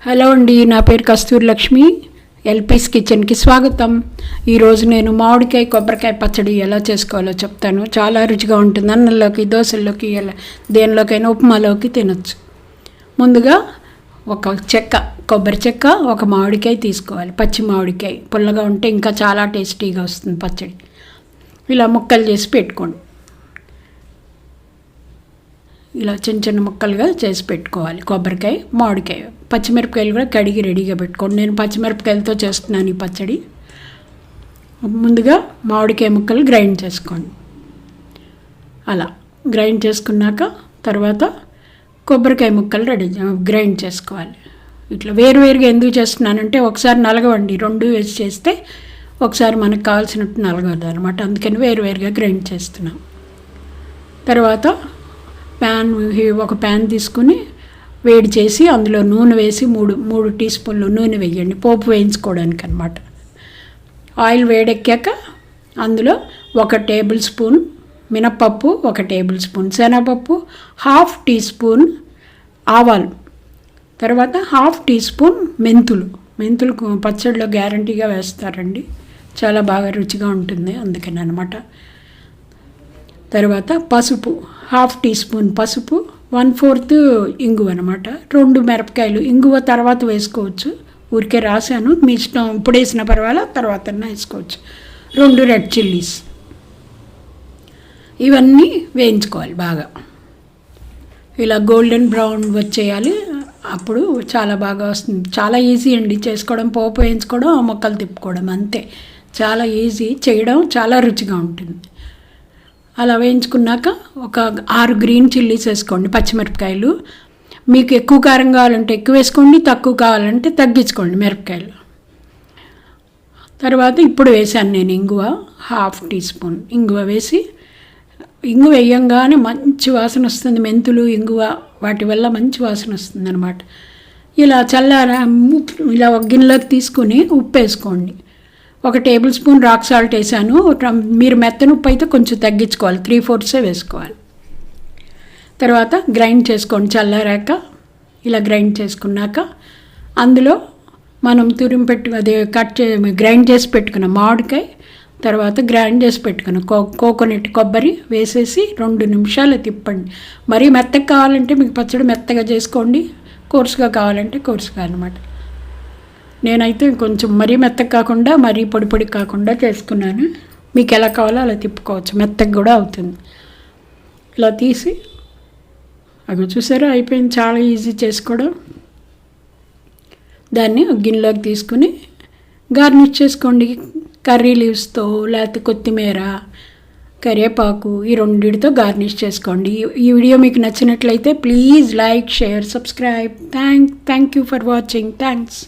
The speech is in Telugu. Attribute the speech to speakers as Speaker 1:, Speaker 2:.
Speaker 1: హలో అండి, నా పేరు కస్తూరి లక్ష్మి. ఎల్పీస్ కిచెన్కి స్వాగతం. ఈరోజు నేను మామిడికాయ కొబ్బరికాయ పచ్చడి ఎలా చేసుకోవాలో చెప్తాను. చాలా రుచిగా ఉంటుంది. అన్నంలోకి, దోశల్లోకి, ఎలా దేనిలోకైనా ఉప్మాలోకి తినొచ్చు. ముందుగా ఒక కొబ్బరి చెక్క, ఒక మామిడికాయ తీసుకోవాలి. పచ్చి మామిడికాయ పుల్లగా ఉంటే ఇంకా చాలా టేస్టీగా వస్తుంది పచ్చడి. ఇలా ముక్కలు చేసి పెట్టుకోండి. ఇలా చిన్న చిన్న ముక్కలుగా చేసి పెట్టుకోవాలి. కొబ్బరికాయ, మామిడికాయ, పచ్చిమిరపకాయలు కూడా కడిగి రెడీగా పెట్టుకోండి. నేను పచ్చిమిరపకాయలతో చేస్తున్నాను ఈ పచ్చడి. ముందుగా మామిడికాయ ముక్కలు గ్రైండ్ చేసుకోండి. అలా గ్రైండ్ చేసుకున్నాక తర్వాత కొబ్బరికాయ ముక్కలు గ్రైండ్ చేసుకోవాలి. ఇట్లా వేరువేరుగా ఎందుకు చేస్తున్నానంటే ఒకసారి నలగవండి, రెండు వేసి చేస్తే ఒకసారి మనకు కావాల్సినట్టు నలగదు అనమాట. అందుకని వేరువేరుగా గ్రైండ్ చేస్తున్నాం. తర్వాత ఒక ప్యాన్ తీసుకుని వేడి చేసి అందులో నూనె వేసి మూడు టీ స్పూన్లు నూనె వేయండి, పోపు వేయించుకోవడానికి అనమాట. ఆయిల్ వేడెక్కాక అందులో 1 టేబుల్ స్పూన్ మినపప్పు, 1 టేబుల్ స్పూన్ శనగపప్పు, 1/2 టీ స్పూన్ ఆవాలు, తర్వాత 1/2 టీ స్పూన్ మెంతులు పచ్చడిలో గ్యారంటీగా వేస్తారండి, చాలా బాగా రుచిగా ఉంటుంది అందుకని అనమాట. తర్వాత పసుపు 1/2 టీ స్పూన్ పసుపు, 1/4 ఇంగువ అనమాట. 2 మిరపకాయలు, ఇంగువ తర్వాత వేసుకోవచ్చు, ఊరికే రాశాను, మీ ఇష్టం, ఇప్పుడు వేసిన పర్వాలేదు, తర్వాత వేసుకోవచ్చు. 2 రెడ్ చిల్లీస్, ఇవన్నీ వేయించుకోవాలి బాగా. ఇలా గోల్డెన్ బ్రౌన్ వచ్చేయాలి, అప్పుడు చాలా బాగా వస్తుంది. చాలా ఈజీ అండి చేసుకోవడం, పోపు వేయించుకోవడం, మొక్కలు తిప్పుకోవడం, అంతే. చాలా ఈజీ చేయడం, చాలా రుచిగా ఉంటుంది. అలా వేయించుకున్నాక ఒక 6 గ్రీన్ చిల్లీస్ వేసుకోండి, పచ్చిమిరపకాయలు. మీకు ఎక్కువ కారం కావాలంటే ఎక్కువ వేసుకోండి, తక్కువ కావాలంటే తగ్గించుకోండి మిరపకాయలు. తర్వాత ఇప్పుడు వేసాను నేను ఇంగువ, 1/2 టీ స్పూన్ ఇంగువ వేసి, ఇంగువ వేయంగానే మంచి వాసన వస్తుంది. మెంతులు, ఇంగువ వాటి వల్ల మంచి వాసన వస్తుంది అనమాట. ఇలా ఇలా ఒక గిన్నెలోకి తీసుకుని ఉప్పు వేసుకోండి. 1 టేబుల్ స్పూన్ రాక్ సాల్ట్ వేసాను. మీరు మెత్తని ఉప్పు అయితే కొంచెం తగ్గించుకోవాలి, 3/4 వేసుకోవాలి. తర్వాత గ్రైండ్ చేసుకోండి చల్లారాక. ఇలా గ్రైండ్ చేసుకున్నాక అందులో మనం గ్రైండ్ చేసి పెట్టుకున్న మామిడికాయ, తర్వాత గ్రైండ్ చేసి పెట్టుకున్న కోకోనట్ కొబ్బరి వేసేసి 2 నిమిషాలు తిప్పండి. మరీ మెత్తగా కావాలంటే మీకు పచ్చడి మెత్తగా చేసుకోండి, కోర్సుగా కావాలంటే కోర్సుగా అనమాట. నేనైతే కొంచెం మరీ మెత్తగా కాకుండా మరీ పొడి కాకుండా చేసుకున్నాను. మీకు ఎలా కావాలో అలా తిప్పుకోవచ్చు, మెత్తగా కూడా అవుతుంది. ఇలా తీసి అవి చూసారా, అయిపోయింది, చాలా ఈజీ చేసుకోవడం. దాన్ని గిన్నెలోకి తీసుకుని గార్నిష్ చేసుకోండి. కర్రీ లీవ్స్తో, లేకపోతే కొత్తిమీర, కరివేపాకు, ఈ 2తో గార్నిష్ చేసుకోండి. ఈ వీడియో మీకు నచ్చినట్లయితే please like, share, subscribe. Thank you for watching. Thanks.